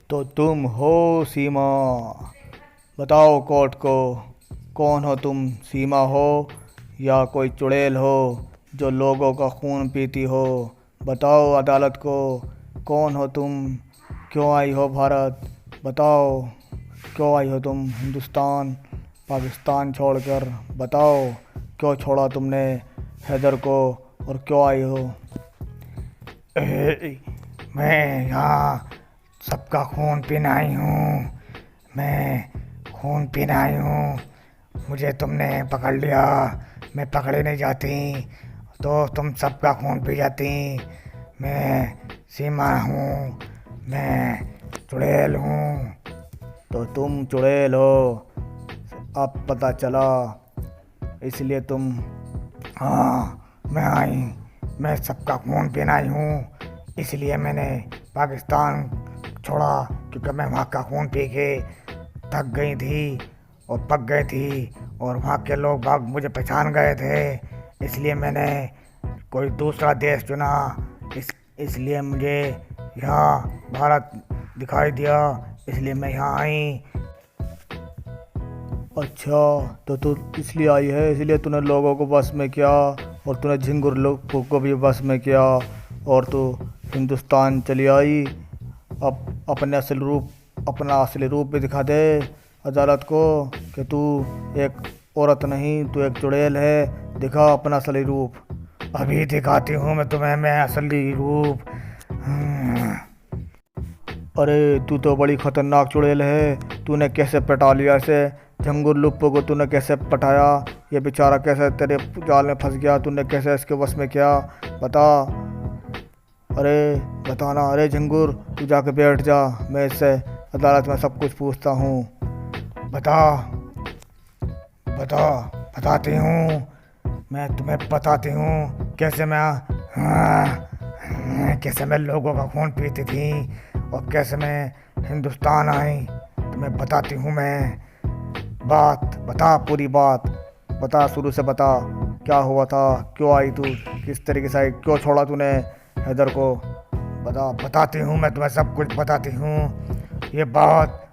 तो तुम हो सीमा। बताओ कोर्ट को, कौन हो तुम? सीमा हो या कोई चुड़ैल हो जो लोगों का खून पीती हो? बताओ अदालत को, कौन हो तुम? क्यों आई हो भारत? बताओ, क्यों आई हो तुम हिंदुस्तान पाकिस्तान छोड़कर? बताओ, क्यों छोड़ा तुमने हैदर को और क्यों आई हो? मैं यहाँ सबका खून पीना आई हूँ। मैं खून पीना आई हूँ। मुझे तुमने पकड़ लिया। मैं पकड़े नहीं जाती तो तुम सबका खून पी जाती। मैं सीमा हूँ। मैं चुड़ैल हूँ। तो तुम चुड़ैल हो, अब पता चला। इसलिए तुम। हाँ, मैं सबका खून पीना आई हूँ। इसलिए मैंने पाकिस्तान छोड़ा, क्योंकि मैं वहाँ का खून पी के थक गई थी और पक गई थी और वहाँ के लोग बाग मुझे पहचान गए थे। इसलिए मैंने कोई दूसरा देश चुना। इसलिए मुझे यहाँ भारत दिखाई दिया, इसलिए मैं यहाँ आई। अच्छा, तो तू इसलिए आई है, इसलिए तूने लोगों को बस में किया और तूने झिंगुर लोगों को भी बस में किया और तू हिंदुस्तान चली आई। अब अपना असली रूप भी दिखा दे अदालत को कि तू एक औरत नहीं, तू एक चुड़ैल है। दिखा अपना असली रूप। अभी दिखाती हूँ मैं तुम्हें मैं असली रूप। हम्म, अरे तू तो बड़ी खतरनाक चुड़ैल है। तूने कैसे पटा लिया इसे? झंगुर लुप्पो को तूने कैसे पटाया? ये बेचारा कैसे तेरे जाल में फंस गया? तूने कैसे इसके वश में किया? बता। अरे बताना। अरे झंगुर, तू जाके बैठ जा, मैं इससे अदालत में सब कुछ पूछता हूँ। बता बता बताती हूँ। मैं तुम्हें बताती हूँ कैसे मैं लोगों का खून पीती थी और कैसे मैं हिंदुस्तान आई। तुम्हें बताती हूँ मैं। बात बता, पूरी बात बता, शुरू से बता। क्या हुआ था? क्यों आई तू? किस तरीके से आई? क्यों छोड़ा तूने हैदर को? बताती हूँ मैं तुम्हें सब कुछ बताती हूँ। ये बात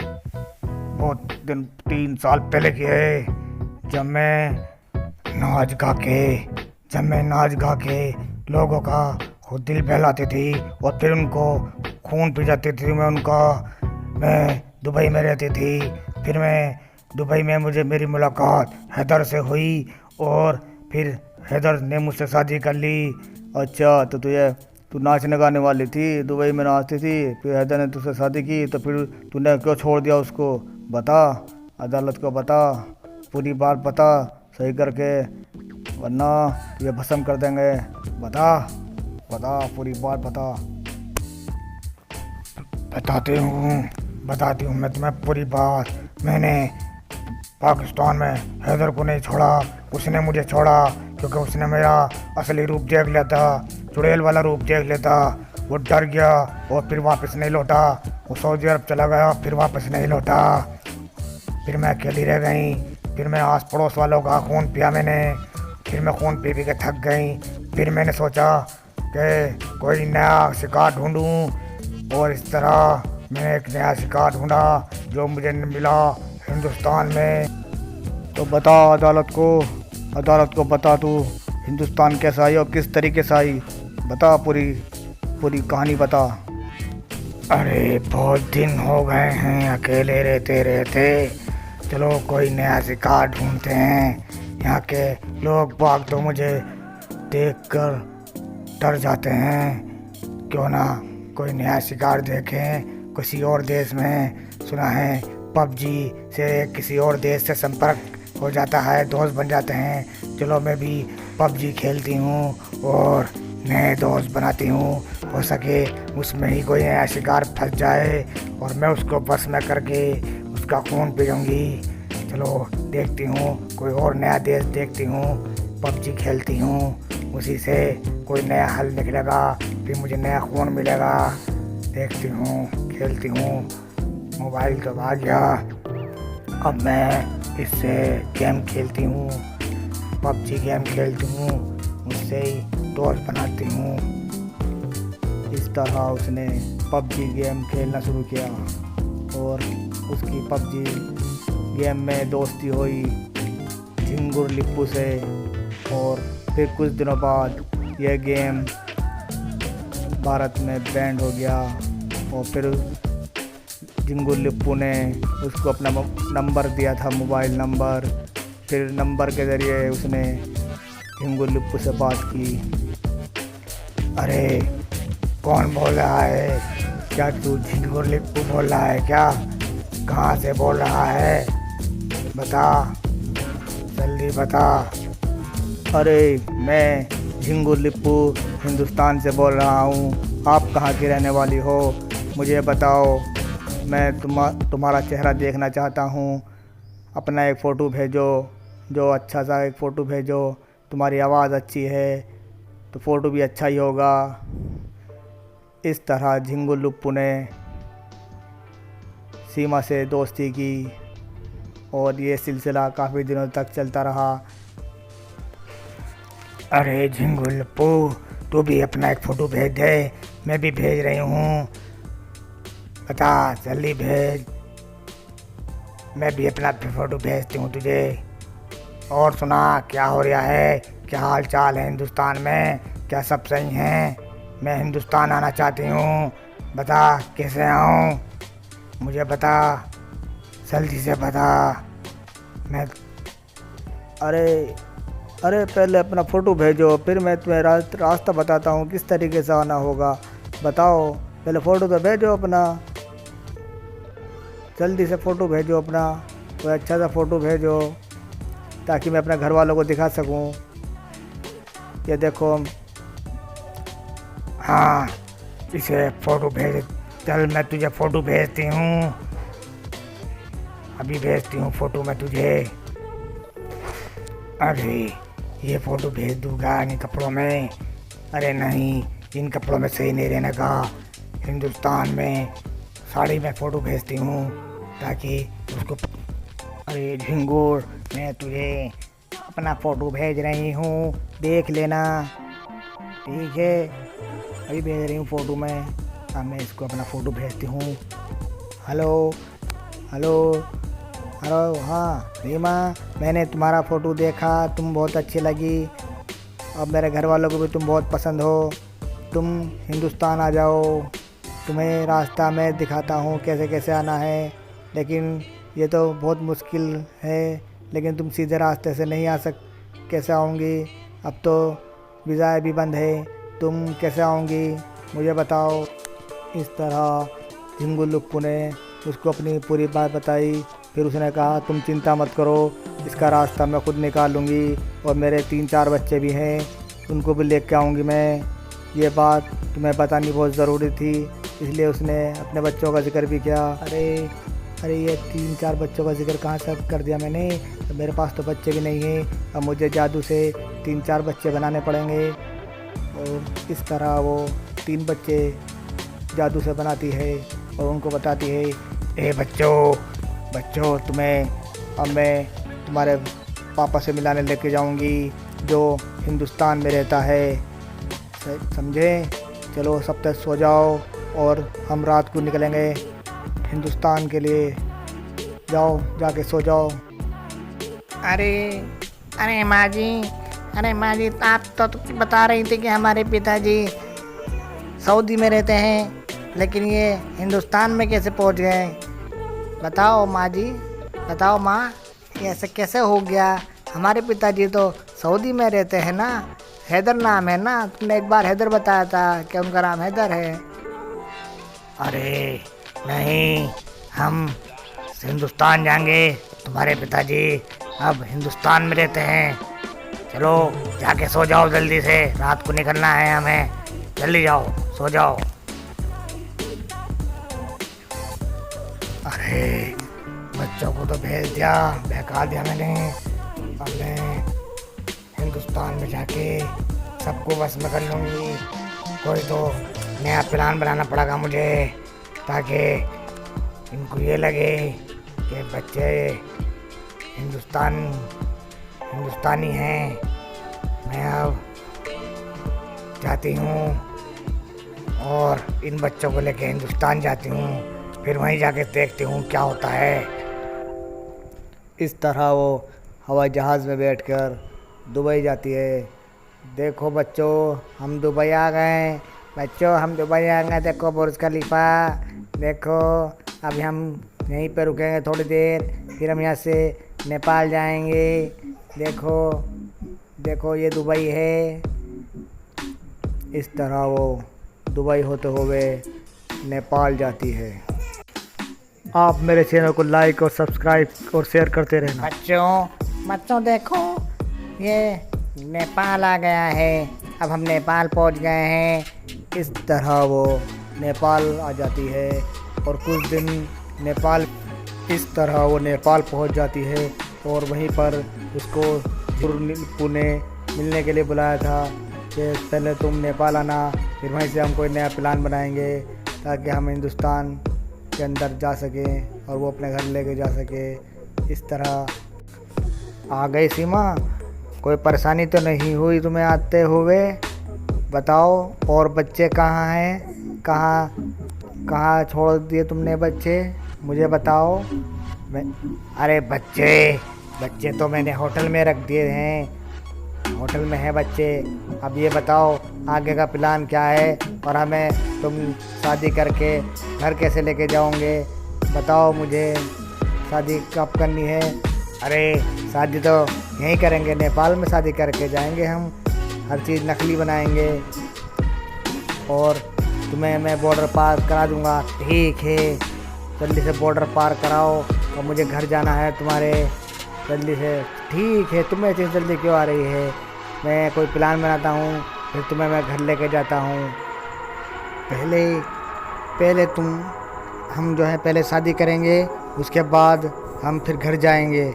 बहुत दिन 3 साल पहले की है। जब मैं नाच गा के जब मैं नाच गा के लोगों का खुद दिल बहलाती थी और फिर उनको खून पी जाती थी मैं दुबई में रहती थी। फिर मैं दुबई में मुझे मेरी मुलाकात हैदर से हुई और फिर हैदर ने मुझसे शादी कर ली। अच्छा, तो तू नाचने गाने वाली थी, दुबई में नाचती थी, फिर हैदर ने तुझसे शादी की, तो फिर तूने क्यों छोड़ दिया उसको? बता, अदालत को बता, पूरी बात बता सही करके, वरना तुझे भस्म कर देंगे। बता, बता, पूरी बात बता। बताती हूँ मैं तुम्हें पूरी बात। मैंने पाकिस्तान में हैदर को नहीं छोड़ा, उसने मुझे छोड़ा, क्योंकि उसने मेरा असली रूप देख लिया था। चुड़ैल वाला रूप देख लिया था। वो डर गया और फिर वापस नहीं लौटा। वो सऊदी अरब चला गया, फिर वापस नहीं लौटा। फिर मैं अकेली रह गई। फिर मैं आस पड़ोस वालों का खून पिया मैंने। फिर मैं खून पी पी के थक गई। फिर मैंने सोचा कि कोई नया शिकार ढूंढूं और इस तरह मैंने एक नया शिकार ढूंढा जो मुझे मिला हिंदुस्तान में। तो बता अदालत को बता, तू हिंदुस्तान कैसे आई और किस तरीके से आई? बता, पूरी पूरी कहानी बता। अरे बहुत दिन हो गए हैं अकेले रहते रहते। चलो कोई नया शिकार ढूंढते हैं। यहाँ के लोग बाग तो मुझे देखकर डर जाते हैं। क्यों ना कोई नया शिकार देखें। किसी और देश में सुना है पबजी से किसी और देश से संपर्क हो जाता है, दोस्त बन जाते हैं। चलो मैं भी पबजी खेलती हूँ और नए दोस्त बनाती हूँ। हो सके उसमें ही कोई नया शिकार फंस जाए और मैं उसको बस में करके उसका खून पी जाऊँगी। चलो देखती हूँ, कोई और नया देश देखती हूँ, पबजी खेलती हूँ, उसी से कोई नया हल निकलेगा, फिर मुझे नया खून मिलेगा। देखती हूँ, खेलती हूँ। मोबाइल तो आ गया, अब मैं इससे गेम खेलती हूँ, पबजी गेम खेलती हूँ, उससे ही दोस्त बनाती हूँ। इस तरह उसने पबजी गेम खेलना शुरू किया और उसकी पबजी गेम में दोस्ती हुई झिंगुर लिप्पू से। और फिर कुछ दिनों बाद यह गेम भारत में बैंड हो गया और फिर झिंगुर लिप्पू ने उसको अपना नंबर दिया था, मोबाइल नंबर। फिर नंबर के ज़रिए उसने झिंगुर लिप्पू से बात की। अरे कौन बोल रहा है? क्या तू झिंगुर लिप्पू बोल रहा है क्या? कहाँ से बोल रहा है? बता, जल्दी बता। अरे मैं झिंगुर लिप्पू हिंदुस्तान से बोल रहा हूँ। आप कहाँ की रहने वाली हो मुझे बताओ। मैं तुम्हारा चेहरा देखना चाहता हूँ। अपना एक फ़ोटो भेजो, जो अच्छा सा एक फ़ोटो भेजो। तुम्हारी आवाज़ अच्छी है तो फ़ोटो भी अच्छा ही होगा। इस तरह झिंगुर लिप्पू ने सीमा से दोस्ती की और ये सिलसिला काफ़ी दिनों तक चलता रहा। अरे झिंगुर लिप्पू, तू भी अपना एक फ़ोटो भेज दे, मैं भी भेज रही हूँ। बता, जल्दी भेज। मैं भी अपना फ़ोटो भेजती हूँ तुझे। और सुना, क्या हो रहा है? क्या हाल चाल है हिंदुस्तान में? क्या सब सही है? मैं हिंदुस्तान आना चाहती हूँ। बता कैसे आऊँ, मुझे बता, जल्दी से बता। मैं अरे पहले अपना फ़ोटो भेजो, फिर मैं तुम्हें रास्ता बताता हूँ किस तरीके से आना होगा। बताओ, पहले फ़ोटो तो भेजो अपना, जल्दी से फ़ोटो भेजो अपना। कोई अच्छा सा फ़ोटो भेजो ताकि मैं अपने घर वालों को दिखा सकूं। ये देखो। हाँ, इसे फ़ोटो भेज। चल, मैं तुझे फ़ोटो भेजती हूँ, अभी भेजती हूँ फ़ोटो मैं तुझे। अरे ये फ़ोटो भेज दूँगा इन कपड़ों में? अरे नहीं, इन कपड़ों में सही नहीं रहने का। हिंदुस्तान में साड़ी में फ़ोटो भेजती हूँ ताकि उसको। अरे झिंगुर, मैं तुझे अपना फ़ोटो भेज रही हूँ, देख लेना। ठीक है, अभी भेज रही हूँ फ़ोटो में। अब मैं इसको अपना फ़ोटो भेजती हूँ। Hello hello hello. हाँ रीमा, मैंने तुम्हारा फ़ोटो देखा, तुम बहुत अच्छी लगी। अब मेरे घर वालों को भी तुम बहुत पसंद हो। तुम हिंदुस्तान आ जाओ, तुम्हें रास्ता मैं दिखाता हूँ कैसे कैसे आना है। लेकिन ये तो बहुत मुश्किल है, लेकिन तुम सीधे रास्ते से नहीं आ कैसे आओगी? अब तो वीज़ा भी बंद है, तुम कैसे आओगी मुझे बताओ। इस तरह झिंगुर लिप्पू ने उसको अपनी पूरी बात बताई। फिर उसने कहा, तुम चिंता मत करो, इसका रास्ता मैं खुद निकाल लूँगी। और मेरे 3-4 बच्चे भी हैं, उनको भी लेके आऊँगी मैं। ये बात तुम्हें बतानी बहुत ज़रूरी थी, इसलिए उसने अपने बच्चों का जिक्र भी किया। अरे ये 3-4 बच्चों का जिक्र कहाँ से कर दिया मैंने? तो मेरे पास तो बच्चे भी नहीं हैं, अब मुझे जादू से 3-4 बच्चे बनाने पड़ेंगे। और इस तरह वो 3 बच्चे जादू से बनाती है और उनको बताती है, ए बच्चों, तुम्हें अब मैं तुम्हारे पापा से मिलाने लेके जाऊंगी जो हिंदुस्तान में रहता है, समझे? चलो सब तक सो जाओ और हम रात को निकलेंगे हिंदुस्तान के लिए। जाओ, जाके सो जाओ। अरे माँ जी, आप तो बता रही थी कि हमारे पिताजी सऊदी में रहते हैं, लेकिन ये हिंदुस्तान में कैसे पहुंच गए? बताओ माँ जी, बताओ माँ, ये ऐसे कैसे हो गया? हमारे पिताजी तो सऊदी में रहते हैं ना, हैदर नाम है ना, तुमने एक बार हैदर बताया था कि उनका नाम हैदर है। अरे नहीं, हम हिंदुस्तान जाएंगे, तुम्हारे पिताजी अब हिंदुस्तान में रहते हैं। चलो जाके सो जाओ जल्दी से, रात को निकलना है हमें, जल्दी जाओ, सो जाओ। अरे बच्चों को तो भेज दिया, बहका दिया मैंने। अब मैं हिंदुस्तान में जाके सबको बस में कर लूँगी। कोई तो नया प्लान बनाना पड़ेगा मुझे, ताकि इनको ये लगे कि बच्चे हिंदुस्तानी हैं। मैं अब जाती हूँ और इन बच्चों को लेके हिंदुस्तान जाती हूँ, फिर वहीं जाके देखती हूँ क्या होता है। इस तरह वो हवाई जहाज़ में बैठकर दुबई जाती है। देखो बच्चों, हम दुबई आ गए। बच्चों, हम दुबई आ गए। देखो बुर्ज खलीफा। देखो, अभी हम यहीं पे रुकेंगे थोड़ी देर, फिर हम यहाँ से नेपाल जाएंगे। देखो देखो, ये दुबई है। इस तरह वो दुबई होते हुए नेपाल जाती है। आप मेरे चैनल को लाइक और सब्सक्राइब और शेयर करते रहना। बच्चों देखो, ये नेपाल आ गया है। अब हम नेपाल पहुंच गए हैं। इस तरह वो नेपाल आ जाती है और कुछ दिन नेपाल इस तरह वो नेपाल पहुंच जाती है और वहीं पर उसको लिप्पू ने मिलने के लिए बुलाया था कि पहले तुम नेपाल आना, फिर वहीं से हम कोई नया प्लान बनाएंगे ताकि हम हिंदुस्तान के अंदर जा सकें और वो अपने घर लेके जा सके। इस तरह आ गई सीमा, कोई परेशानी तो नहीं हुई तुम्हें आते हुए? बताओ, और बच्चे कहाँ हैं? कहाँ छोड़ दिए तुमने बच्चे? मुझे बताओ। अरे बच्चे तो मैंने होटल में रख दिए हैं। होटल में है बच्चे। अब ये बताओ आगे का प्लान क्या है और हमें तुम शादी करके घर कैसे लेके जाओगे? बताओ मुझे, शादी कब करनी है? अरे शादी तो यहीं करेंगे, नेपाल में शादी करके जाएंगे हम। हर चीज़ नकली बनाएंगे और तुम्हें मैं बॉर्डर पार करा दूंगा। ठीक है, जल्दी से बॉर्डर पार कराओ और मुझे घर जाना है तुम्हारे, जल्दी से। ठीक है, तुम्हें इतनी जल्दी क्यों आ रही है? मैं कोई प्लान बनाता हूँ, फिर तुम्हें मैं घर लेके जाता हूँ। पहले हम जो है पहले शादी करेंगे, उसके बाद हम फिर घर जाएंगे।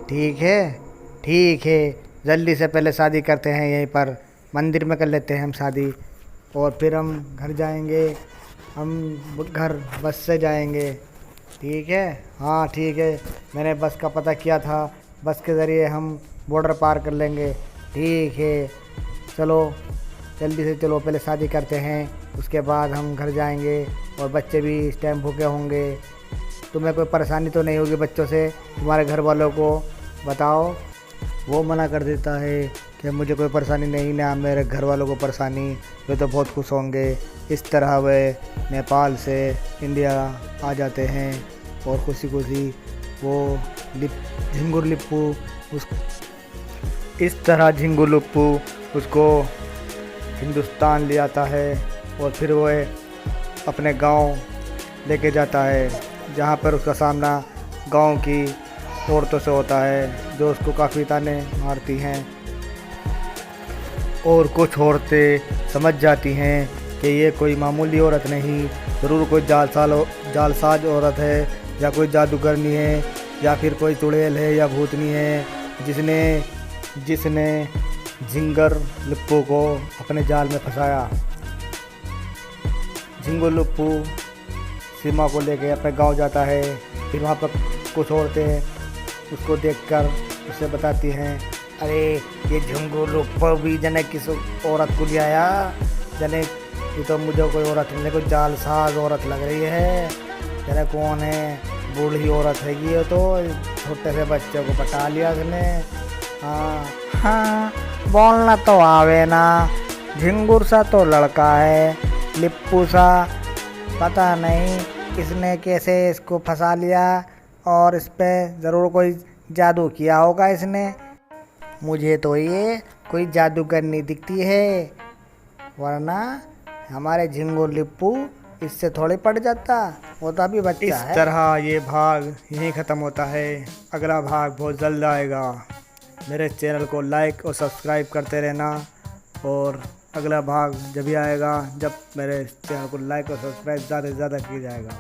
ठीक है, जल्दी से पहले शादी करते हैं, यहीं पर मंदिर में कर लेते हैं हम शादी और फिर हम घर जाएंगे। हम घर बस से जाएंगे। ठीक है? हाँ ठीक है, मैंने बस का पता किया था, बस के ज़रिए हम बॉर्डर पार कर लेंगे। ठीक है, चलो जल्दी से चलो, पहले शादी करते हैं, उसके बाद हम घर जाएंगे और बच्चे भी इस टाइम भूखे होंगे। तुम्हें कोई परेशानी तो नहीं होगी बच्चों से? तुम्हारे घर वालों को बताओ। वो मना कर देता है कि मुझे कोई परेशानी नहीं, ना मेरे घर वालों को परेशानी, वे तो बहुत खुश होंगे। इस तरह वे नेपाल से इंडिया आ जाते हैं और खुशी खुशी वो झिंगुर लिप्पू इस तरह झिंगुर लिप्पू उसको हिंदुस्तान ले आता है और फिर वो अपने गांव लेके जाता है, जहां पर उसका सामना गांव की औरतों से होता है जो उसको काफ़ी ताने मारती हैं। और कुछ औरतें समझ जाती हैं कि ये कोई मामूली औरत नहीं, ज़रूर कोई जालसाज औरत है या कोई जादूगरनी है या फिर कोई चुड़ैल है या भूतनी है जिसने झिंगर लिप्पू को अपने जाल में फंसाया। झिंगर लिप्पू सीमा को लेके अपने गांव जाता है। फिर वहाँ पर कुछ औरतें उसको देखकर उसे बताती हैं, अरे ये झिंगुर लिप्पू भी जने किस औरत को ले आया? जने ये तो मुझे कोई औरत नहीं, कोई जालसाज औरत लग रही है। जने कौन है? बूढ़ी औरत है ये तो, छोटे से बच्चे को पटा लिया उसने। हाँ, बोलना तो आवे ना। झिंगुर सा तो लड़का है, लिप्पू सा पता नहीं इसने कैसे इसको फंसा लिया और इस पे ज़रूर कोई जादू किया होगा इसने। मुझे तो ये कोई जादूगरनी दिखती है, वरना हमारे झिंगुर लिप्पू इससे थोड़ी पड़ जाता, वो तो अभी बच्चा है। इस तरह ये भाग यहीं ख़त्म होता है। अगला भाग बहुत जल्द आएगा। मेरे चैनल को लाइक और सब्सक्राइब करते रहना और अगला भाग जब भी आएगा, जब मेरे चैनल को लाइक और सब्सक्राइब ज़्यादा से ज़्यादा किया जाएगा।